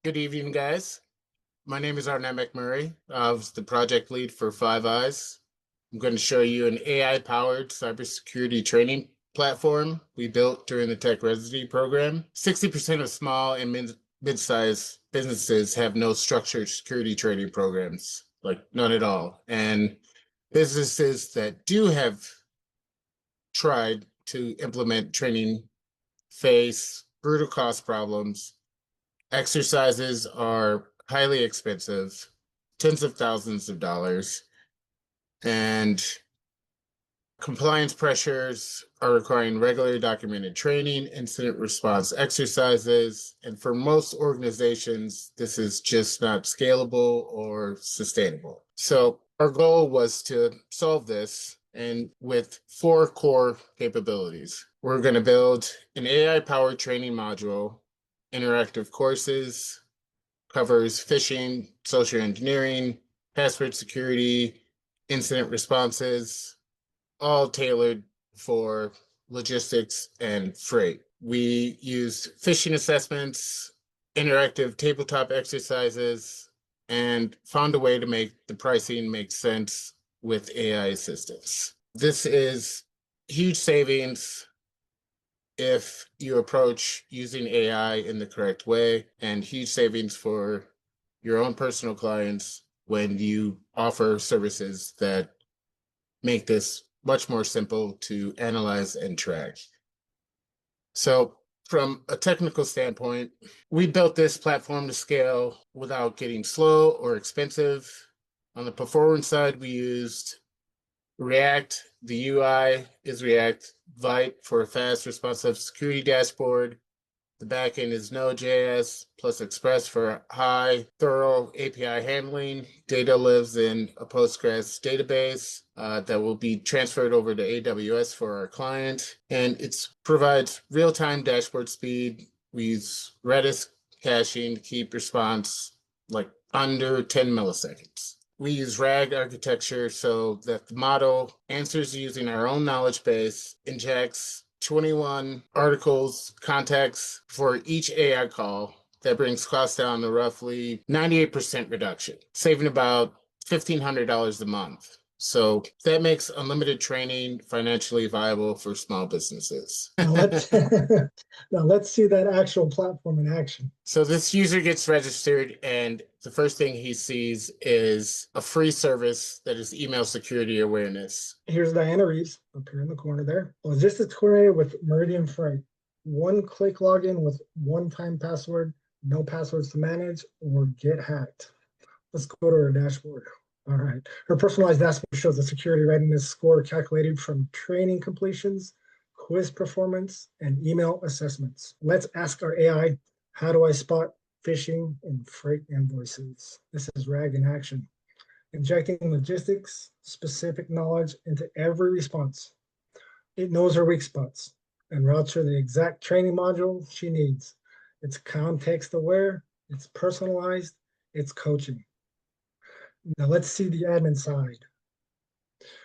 Good evening, guys. My name is Arna McMurray. I was the project lead for Five Eyes. I'm going to show you an AI-powered cybersecurity training platform we built during the Tech Residency program. 60% of small and mid-sized businesses have no structured security training programs, like none at all. And businesses that do have tried to implement training face brutal cost problems. Exercises are highly expensive, tens of thousands of dollars, and compliance pressures are requiring regular documented training, incident response exercises, and for most organizations, this is just not scalable or sustainable. So our goal was to solve this and with 4 core capabilities. We're going to build an AI-powered training module, interactive courses, covers phishing, social engineering, password security, incident responses, all tailored for logistics and freight. We used phishing assessments, interactive tabletop exercises, and found a way to make the pricing make sense with AI assistance. This is huge savings if you approach using AI in the correct way, and huge savings for your own personal clients when you offer services that make this much more simple to analyze and track. So from a technical standpoint, we built this platform to scale without getting slow or expensive. On the performance side, we used React. The UI is React Vite for a fast, responsive security dashboard. The backend is Node.js plus Express for high, thorough API handling. Data lives in a Postgres database that will be transferred over to AWS for our client. And it provides real-time dashboard speed. We use Redis caching to keep response like under 10 milliseconds. We use RAG architecture so that the model answers using our own knowledge base, injects 21 articles, contexts for each AI call. That brings costs down to roughly 98% reduction, saving about $1,500 a month. So that makes unlimited training financially viable for small businesses. Now let's now let's see that actual platform in action. So this user gets registered, and the first thing he sees is a free service that is email security awareness. Here's Diana Reeves up here in the corner there. Logistics coordinator with Meridian Freight. One-click login with one-time password, no passwords to manage or get hacked. Let's go to her dashboard. All right. Her personalized dashboard shows the security readiness score calculated from training completions, quiz performance, and email assessments. Let's ask our AI, how do I spot phishing in freight invoices? This is RAG in action. Injecting logistics specific knowledge into every response. It knows her weak spots and routes her the exact training module she needs. It's context aware, it's personalized, it's coaching. Now let's see the admin side.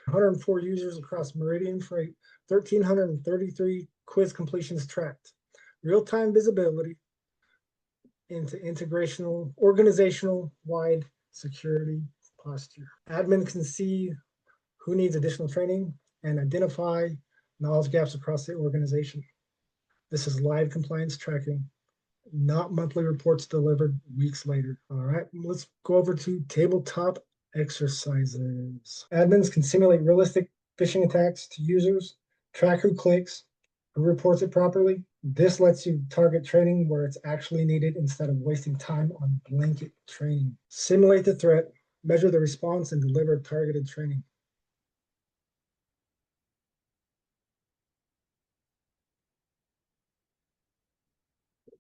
104 users across Meridian Freight, 1,333 quiz completions tracked. Real-time visibility into organizational-wide security posture. Admin can see who needs additional training and identify knowledge gaps across the organization. This is live compliance tracking, not monthly reports delivered weeks later. All right, let's go over to tabletop exercises. Admins can simulate realistic phishing attacks to users, track who clicks, who reports it properly. This lets you target training where it's actually needed instead of wasting time on blanket training. Simulate the threat, measure the response, and deliver targeted training.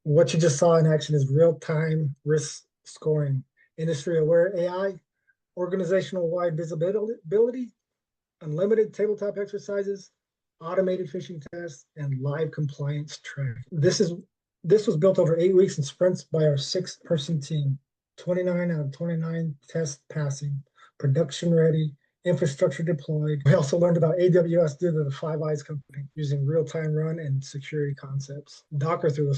What you just saw in action is real-time risk scoring, industry-aware AI, organizational-wide visibility, unlimited tabletop exercises, automated phishing tests, and live compliance tracking. This was built over 8 weeks in sprints by our 6-person team. 29 out of 29 tests passing, production ready, infrastructure deployed. We also learned about AWS due to the Five Eyes company using real-time run and security concepts. Docker through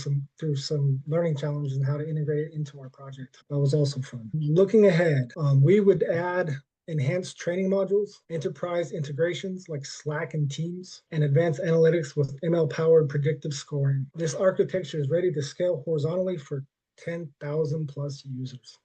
some learning challenges and how to integrate it into our project. That was also fun. Looking ahead, we would add enhanced training modules, enterprise integrations like Slack and Teams, and advanced analytics with ML-powered predictive scoring. This architecture is ready to scale horizontally for 10,000 plus users.